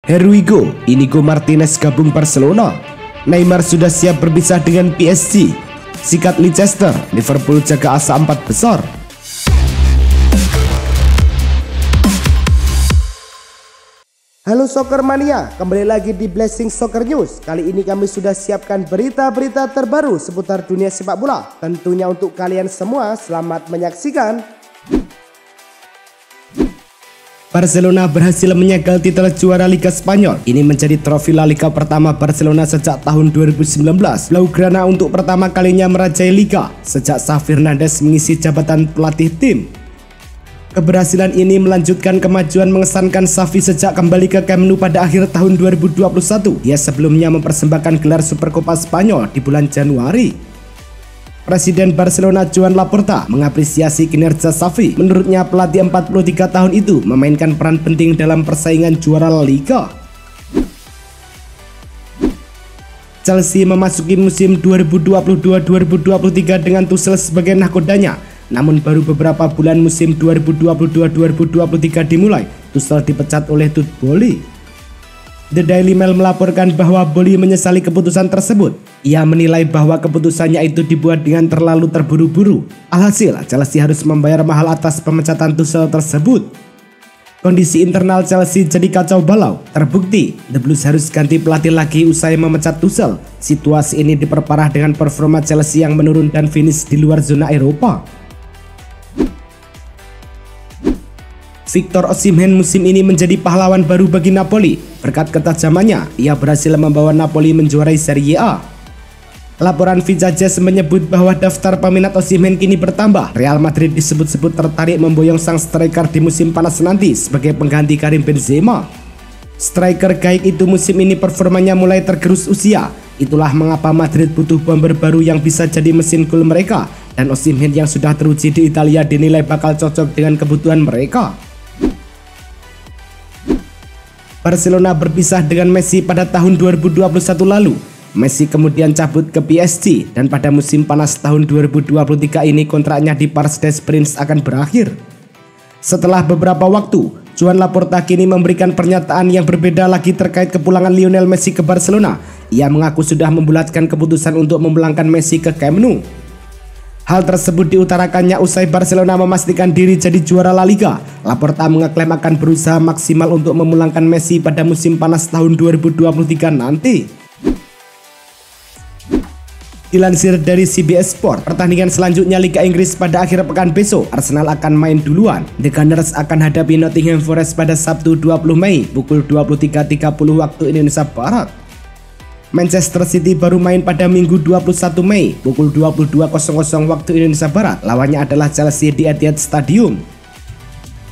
Here we go, Inigo Martinez gabung Barcelona. Neymar sudah siap berpisah dengan PSG. Sikat Leicester, Liverpool jaga asa 4 besar. Halo Soccer Mania, kembali lagi di Blessing Soccer News. Kali ini kami sudah siapkan berita-berita terbaru seputar dunia sepak bola. Tentunya untuk kalian semua, selamat menyaksikan. Barcelona berhasil menyegel titel juara Liga Spanyol. Ini menjadi trofi La Liga pertama Barcelona sejak tahun 2019. Blaugrana untuk pertama kalinya merajai Liga sejak Xavi Hernandez mengisi jabatan pelatih tim. Keberhasilan ini melanjutkan kemajuan mengesankan Xavi sejak kembali ke Camp Nou pada akhir tahun 2021. Dia sebelumnya mempersembahkan gelar Supercopa Spanyol di bulan Januari. Presiden Barcelona Joan Laporta mengapresiasi kinerja Xavi. Menurutnya pelatih 43 tahun itu memainkan peran penting dalam persaingan juara La Liga. Chelsea memasuki musim 2022-2023 dengan Tuchel sebagai nahkodanya. Namun baru beberapa bulan musim 2022-2023 dimulai, Tuchel dipecat oleh Todd Boehly. The Daily Mail melaporkan bahwa Boehly menyesali keputusan tersebut. Ia menilai bahwa keputusannya itu dibuat dengan terlalu terburu-buru. Alhasil, Chelsea harus membayar mahal atas pemecatan Tuchel tersebut. Kondisi internal Chelsea jadi kacau balau. Terbukti, The Blues harus ganti pelatih lagi usai memecat Tuchel. Situasi ini diperparah dengan performa Chelsea yang menurun dan finish di luar zona Eropa. Victor Osimhen musim ini menjadi pahlawan baru bagi Napoli. Berkat ketajamannya, ia berhasil membawa Napoli menjuarai Serie A. Laporan Vijajes menyebut bahwa daftar peminat Osimhen kini bertambah. Real Madrid disebut-sebut tertarik memboyong sang striker di musim panas nanti sebagai pengganti Karim Benzema. Striker gaik itu musim ini performanya mulai tergerus usia. Itulah mengapa Madrid butuh bomber baru yang bisa jadi mesin gol mereka. Dan Osimhen yang sudah teruji di Italia dinilai bakal cocok dengan kebutuhan mereka. Barcelona berpisah dengan Messi pada tahun 2021 lalu. Messi kemudian cabut ke PSG dan pada musim panas tahun 2023 ini kontraknya di Parc des Princes akan berakhir. Setelah beberapa waktu, Joan Laporta kini memberikan pernyataan yang berbeda lagi terkait kepulangan Lionel Messi ke Barcelona. Ia mengaku sudah membulatkan keputusan untuk memulangkan Messi ke Camp Nou. Hal tersebut diutarakannya usai Barcelona memastikan diri jadi juara La Liga. Laporta mengeklaim akan berusaha maksimal untuk memulangkan Messi pada musim panas tahun 2023 nanti. Dilansir dari CBS Sport, pertandingan selanjutnya Liga Inggris pada akhir pekan besok, Arsenal akan main duluan. The Gunners akan hadapi Nottingham Forest pada Sabtu 20 Mei pukul 23.30 waktu Indonesia Barat. Manchester City baru main pada Minggu 21 Mei pukul 22.00 waktu Indonesia Barat. Lawannya adalah Chelsea di Etihad Stadium.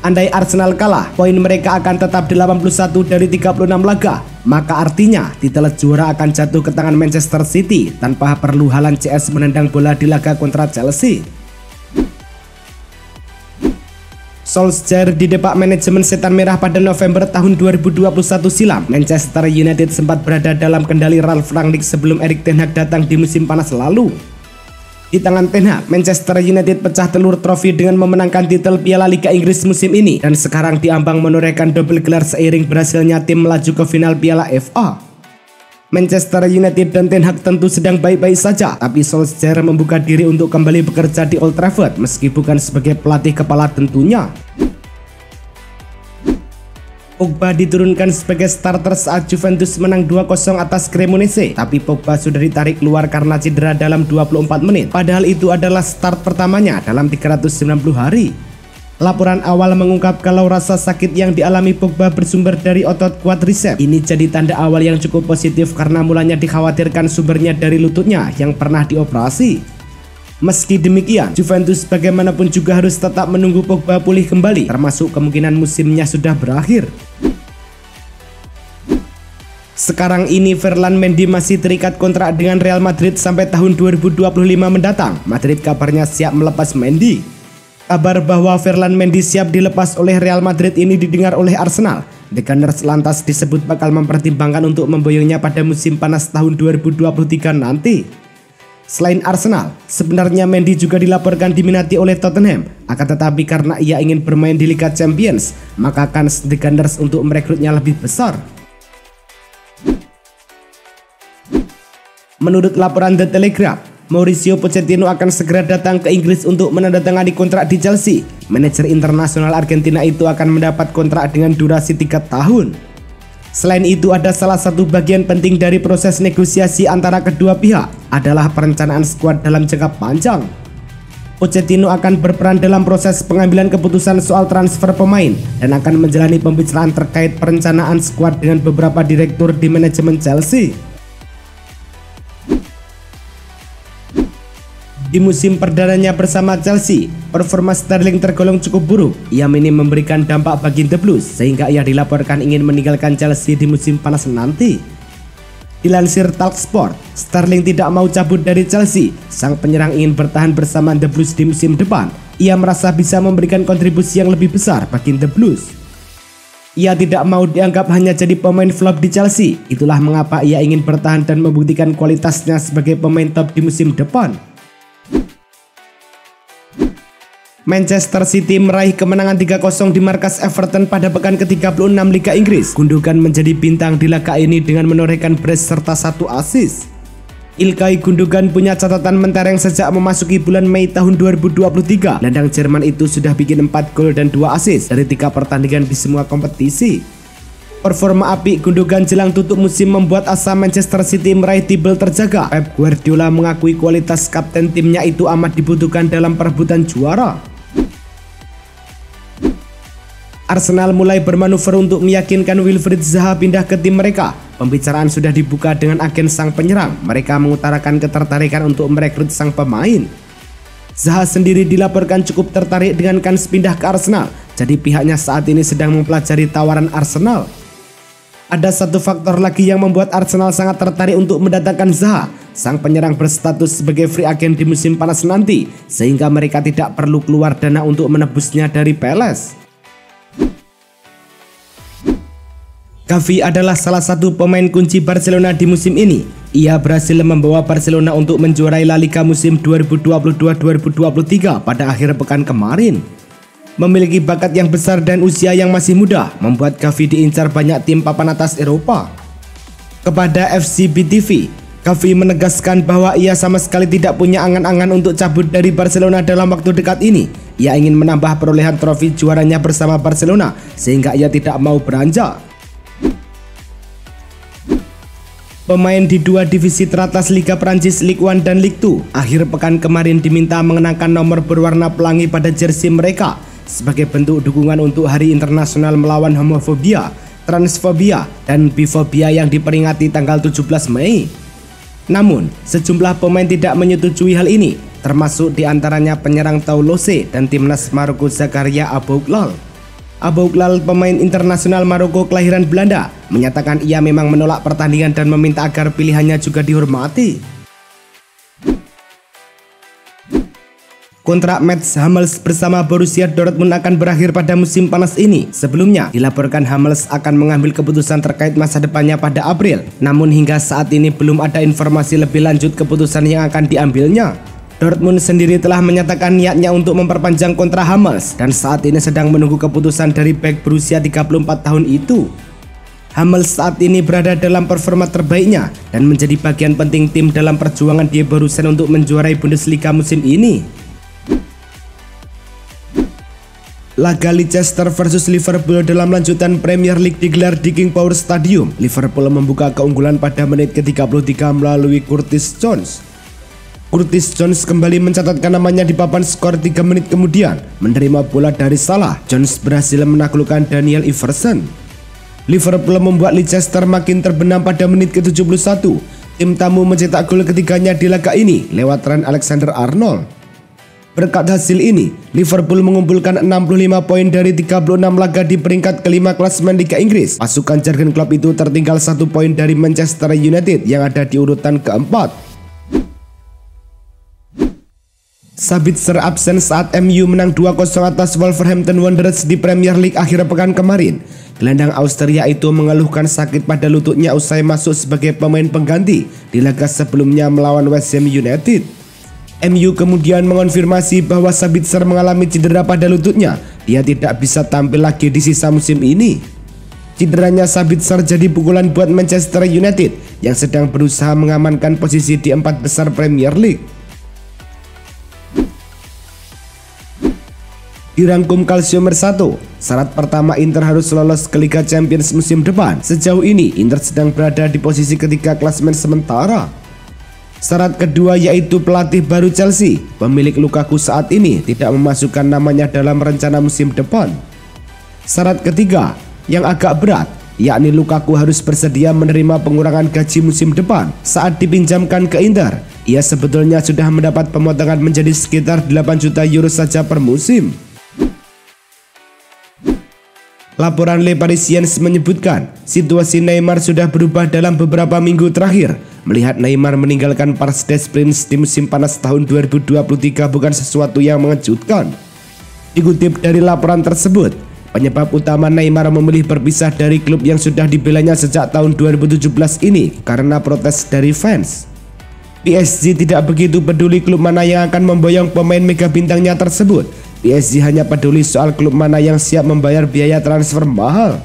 Andai Arsenal kalah, poin mereka akan tetap 81 dari 36 laga. Maka artinya titel juara akan jatuh ke tangan Manchester City tanpa perlu Haaland CS menendang bola di laga kontra Chelsea. Solskjaer didepak manajemen setan merah pada November tahun 2021 silam. Manchester United sempat berada dalam kendali Ralf Rangnick sebelum Erik ten Hag datang di musim panas lalu. Di tangan ten Hag, Manchester United pecah telur trofi dengan memenangkan titel Piala Liga Inggris musim ini dan sekarang diambang menorehkan double gelar seiring berhasilnya tim melaju ke final Piala FA. Manchester United dan ten Hag tentu sedang baik-baik saja, tapi Solskjaer membuka diri untuk kembali bekerja di Old Trafford meski bukan sebagai pelatih kepala tentunya. Pogba diturunkan sebagai starter saat Juventus menang 2-0 atas Cremonese, tapi Pogba sudah ditarik keluar karena cedera dalam 24 menit, padahal itu adalah start pertamanya dalam 390 hari. Laporan awal mengungkap kalau rasa sakit yang dialami Pogba bersumber dari otot quadriceps. Ini jadi tanda awal yang cukup positif karena mulanya dikhawatirkan sumbernya dari lututnya yang pernah dioperasi. Meski demikian, Juventus bagaimanapun juga harus tetap menunggu Pogba pulih kembali, termasuk kemungkinan musimnya sudah berakhir. Sekarang ini Ferland Mendy masih terikat kontrak dengan Real Madrid sampai tahun 2025 mendatang. Madrid kabarnya siap melepas Mendy. Kabar bahwa Ferland Mendy siap dilepas oleh Real Madrid ini didengar oleh Arsenal. The Gunners lantas disebut bakal mempertimbangkan untuk memboyongnya pada musim panas tahun 2023 nanti. Selain Arsenal, sebenarnya Mendy juga dilaporkan diminati oleh Tottenham. Akan tetapi karena ia ingin bermain di Liga Champions, maka kans The Gunners untuk merekrutnya lebih besar. Menurut laporan The Telegraph, Mauricio Pochettino akan segera datang ke Inggris untuk menandatangani kontrak di Chelsea. Manajer internasional Argentina itu akan mendapat kontrak dengan durasi 3 tahun. Selain itu, ada salah satu bagian penting dari proses negosiasi antara kedua pihak adalah perencanaan skuad dalam jangka panjang. Pochettino akan berperan dalam proses pengambilan keputusan soal transfer pemain dan akan menjalani pembicaraan terkait perencanaan skuad dengan beberapa direktur di manajemen Chelsea. Di musim perdananya bersama Chelsea, performa Sterling tergolong cukup buruk. Ia minim memberikan dampak bagi The Blues sehingga ia dilaporkan ingin meninggalkan Chelsea di musim panas nanti. Dilansir Talksport, Sterling tidak mau cabut dari Chelsea. Sang penyerang ingin bertahan bersama The Blues di musim depan. Ia merasa bisa memberikan kontribusi yang lebih besar bagi The Blues. Ia tidak mau dianggap hanya jadi pemain flop di Chelsea. Itulah mengapa ia ingin bertahan dan membuktikan kualitasnya sebagai pemain top di musim depan. Manchester City meraih kemenangan 3-0 di markas Everton pada pekan ke-36 Liga Inggris. Gundogan menjadi bintang di laga ini dengan menorehkan brace serta 1 assist. Ilkay Gundogan punya catatan mentereng sejak memasuki bulan Mei tahun 2023. Gelandang Jerman itu sudah bikin 4 gol dan 2 assist dari 3 pertandingan di semua kompetisi. Performa apik Gundogan jelang tutup musim membuat asa Manchester City meraih titel terjaga. Pep Guardiola mengakui kualitas kapten timnya itu amat dibutuhkan dalam perebutan juara. Arsenal mulai bermanuver untuk meyakinkan Wilfried Zaha pindah ke tim mereka. Pembicaraan sudah dibuka dengan agen sang penyerang. Mereka mengutarakan ketertarikan untuk merekrut sang pemain. Zaha sendiri dilaporkan cukup tertarik dengan kans pindah ke Arsenal. Jadi pihaknya saat ini sedang mempelajari tawaran Arsenal. Ada satu faktor lagi yang membuat Arsenal sangat tertarik untuk mendatangkan Zaha. Sang penyerang berstatus sebagai free agent di musim panas nanti, sehingga mereka tidak perlu keluar dana untuk menebusnya dari Palace. Gavi adalah salah satu pemain kunci Barcelona di musim ini. Ia berhasil membawa Barcelona untuk menjuarai La Liga musim 2022-2023 pada akhir pekan kemarin. Memiliki bakat yang besar dan usia yang masih muda, membuat Gavi diincar banyak tim papan atas Eropa. Kepada FCB TV, Gavi menegaskan bahwa ia sama sekali tidak punya angan-angan untuk cabut dari Barcelona dalam waktu dekat ini. Ia ingin menambah perolehan trofi juaranya bersama Barcelona, sehingga ia tidak mau beranjak. Pemain di 2 divisi teratas Liga Prancis Ligue 1 dan Ligue 2 akhir pekan kemarin diminta mengenakan nomor berwarna pelangi pada jersey mereka sebagai bentuk dukungan untuk Hari Internasional melawan homofobia, transfobia, dan bifobia yang diperingati tanggal 17 Mei. Namun, sejumlah pemain tidak menyetujui hal ini, termasuk diantaranya penyerang Toulouse dan timnas Maroko Zakaria Abouklal. Abouklal, pemain internasional Maroko kelahiran Belanda, menyatakan ia memang menolak pertandingan dan meminta agar pilihannya juga dihormati. Kontrak Mats Hummels bersama Borussia Dortmund akan berakhir pada musim panas ini. Sebelumnya, dilaporkan Hummels akan mengambil keputusan terkait masa depannya pada April. Namun hingga saat ini belum ada informasi lebih lanjut keputusan yang akan diambilnya. Dortmund sendiri telah menyatakan niatnya untuk memperpanjang kontrak Hummels dan saat ini sedang menunggu keputusan dari bek berusia 34 tahun itu. Hummels saat ini berada dalam performa terbaiknya dan menjadi bagian penting tim dalam perjuangan Die Borussen untuk menjuarai Bundesliga musim ini. Laga Leicester versus Liverpool dalam lanjutan Premier League digelar di King Power Stadium. Liverpool membuka keunggulan pada menit ke-33 melalui Curtis Jones. Curtis Jones kembali mencatatkan namanya di papan skor 3 menit kemudian. Menerima bola dari Salah, Jones berhasil menaklukkan Daniel Iverson. Liverpool membuat Leicester makin terbenam pada menit ke-71. Tim tamu mencetak gol ketiganya di laga ini lewat Trent Alexander-Arnold. Berkat hasil ini, Liverpool mengumpulkan 65 poin dari 36 laga di peringkat kelima klasemen Liga Inggris. Pasukan Jurgen Klopp itu tertinggal 1 poin dari Manchester United yang ada di urutan keempat. Sabitzer absen saat MU menang 2-0 atas Wolverhampton Wanderers di Premier League akhir pekan kemarin. Gelandang Austria itu mengeluhkan sakit pada lututnya usai masuk sebagai pemain pengganti di laga sebelumnya melawan West Ham United. MU kemudian mengonfirmasi bahwa Sabitzer mengalami cedera pada lututnya. Dia tidak bisa tampil lagi di sisa musim ini. Cederanya Sabitzer jadi pukulan buat Manchester United yang sedang berusaha mengamankan posisi di 4 besar Premier League. Dirangkum Kalsiumer 1, syarat pertama Inter harus lolos ke Liga Champions musim depan. Sejauh ini Inter sedang berada di posisi ketiga klasemen sementara. Syarat kedua yaitu pelatih baru Chelsea. Pemilik Lukaku saat ini tidak memasukkan namanya dalam rencana musim depan. Syarat ketiga yang agak berat, yakni Lukaku harus bersedia menerima pengurangan gaji musim depan saat dipinjamkan ke Inter. Ia sebetulnya sudah mendapat pemotongan menjadi sekitar 8 juta euro saja per musim. Laporan Le Parisien menyebutkan situasi Neymar sudah berubah dalam beberapa minggu terakhir. Melihat Neymar meninggalkan Parc des Princes di musim panas tahun 2023 bukan sesuatu yang mengejutkan. Dikutip dari laporan tersebut, penyebab utama Neymar memilih berpisah dari klub yang sudah dibelanya sejak tahun 2017 ini karena protes dari fans. PSG tidak begitu peduli klub mana yang akan memboyong pemain mega bintangnya tersebut. PSG hanya peduli soal klub mana yang siap membayar biaya transfer mahal.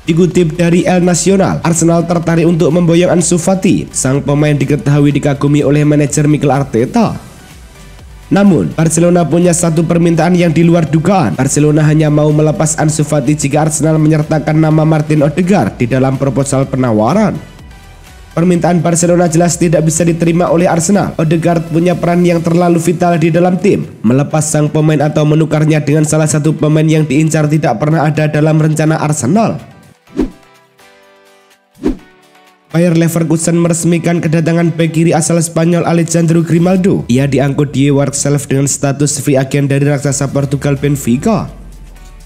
Dikutip dari El Nacional, Arsenal tertarik untuk memboyong Ansu Fati. Sang pemain diketahui dikagumi oleh manajer Mikel Arteta. Namun, Barcelona punya satu permintaan yang di luar dugaan. Barcelona hanya mau melepas Ansu Fati jika Arsenal menyertakan nama Martin Odegaard di dalam proposal penawaran. Permintaan Barcelona jelas tidak bisa diterima oleh Arsenal. Odegaard punya peran yang terlalu vital di dalam tim. Melepas sang pemain atau menukarnya dengan salah satu pemain yang diincar tidak pernah ada dalam rencana Arsenal. Bayer Leverkusen meresmikan kedatangan bek kiri asal Spanyol Alejandro Grimaldo. Ia diangkut di Workself dengan status free agent dari raksasa Portugal Benfica.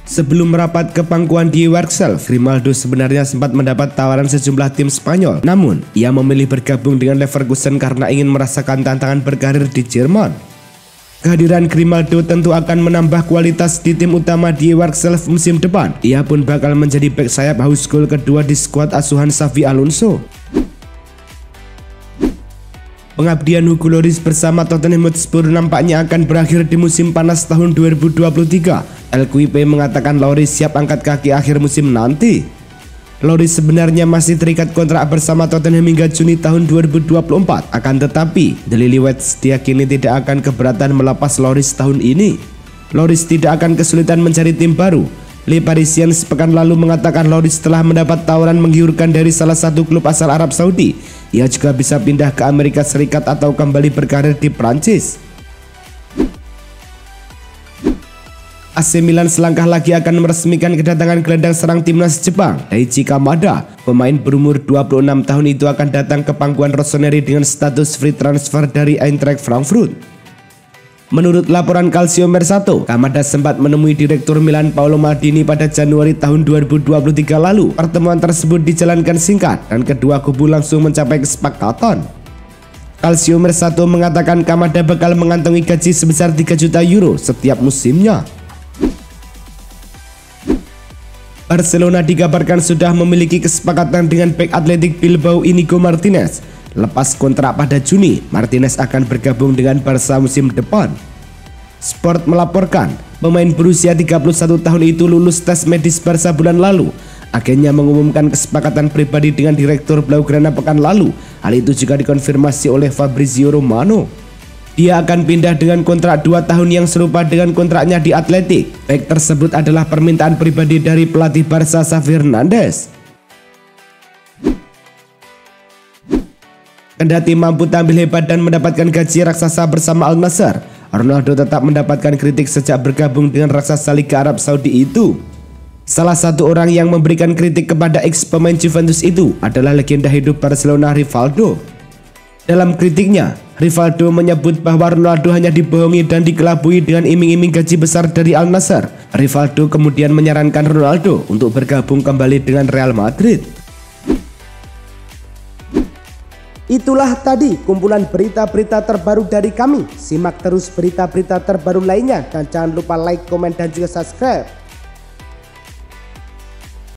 Sebelum merapat ke pangkuan di Workself, Grimaldo sebenarnya sempat mendapat tawaran sejumlah tim Spanyol. Namun, ia memilih bergabung dengan Leverkusen karena ingin merasakan tantangan berkarir di Jerman. Kehadiran Grimaldo tentu akan menambah kualitas di tim utama di Workself musim depan. Ia pun bakal menjadi bek sayap haus gol kedua di skuad asuhan Xavi Alonso. Pengabdian Hugo Lloris bersama Tottenham Hotspur nampaknya akan berakhir di musim panas tahun 2023. LQIP mengatakan Lloris siap angkat kaki akhir musim nanti. Lloris sebenarnya masih terikat kontrak bersama Tottenham hingga Juni tahun 2024. Akan tetapi, The Lilywhits diyakini tidak akan keberatan melepas Lloris tahun ini. Lloris tidak akan kesulitan mencari tim baru. Le Parisien sepekan lalu mengatakan Lloris telah mendapat tawaran menggiurkan dari salah satu klub asal Arab Saudi. Ia juga bisa pindah ke Amerika Serikat atau kembali berkarir di Prancis. AC Milan selangkah lagi akan meresmikan kedatangan gelandang serang timnas Jepang, Daichi Kamada. Pemain berumur 26 tahun itu akan datang ke pangkuan Rossoneri dengan status free transfer dari Eintracht Frankfurt. Menurut laporan Calciomer 1, Kamada sempat menemui Direktur Milan Paolo Maldini pada Januari tahun 2023 lalu. Pertemuan tersebut dijalankan singkat dan kedua kubu langsung mencapai kesepakatan. Calciomer 1 mengatakan Kamada bakal mengantongi gaji sebesar 3 juta euro setiap musimnya. Barcelona dikabarkan sudah memiliki kesepakatan dengan bek Athletic Bilbao Inigo Martinez. Lepas kontrak pada Juni, Martinez akan bergabung dengan Barca musim depan. Sport melaporkan, pemain berusia 31 tahun itu lulus tes medis Barca bulan lalu. Agennya mengumumkan kesepakatan pribadi dengan Direktur Blaugrana pekan lalu. Hal itu juga dikonfirmasi oleh Fabrizio Romano. Dia akan pindah dengan kontrak 2 tahun yang serupa dengan kontraknya di Athletic. Bek tersebut adalah permintaan pribadi dari pelatih Barca Xavi Hernandez. Kendati mampu tampil hebat dan mendapatkan gaji raksasa bersama Al Nassr, Ronaldo tetap mendapatkan kritik sejak bergabung dengan raksasa Liga Arab Saudi itu. Salah satu orang yang memberikan kritik kepada ex pemain Juventus itu adalah legenda hidup Barcelona Rivaldo. Dalam kritiknya, Rivaldo menyebut bahwa Ronaldo hanya dibohongi dan dikelabui dengan iming-iming gaji besar dari Al Nassr. Rivaldo kemudian menyarankan Ronaldo untuk bergabung kembali dengan Real Madrid. Itulah tadi kumpulan berita-berita terbaru dari kami. Simak terus berita-berita terbaru lainnya dan jangan lupa like, komen, dan juga subscribe.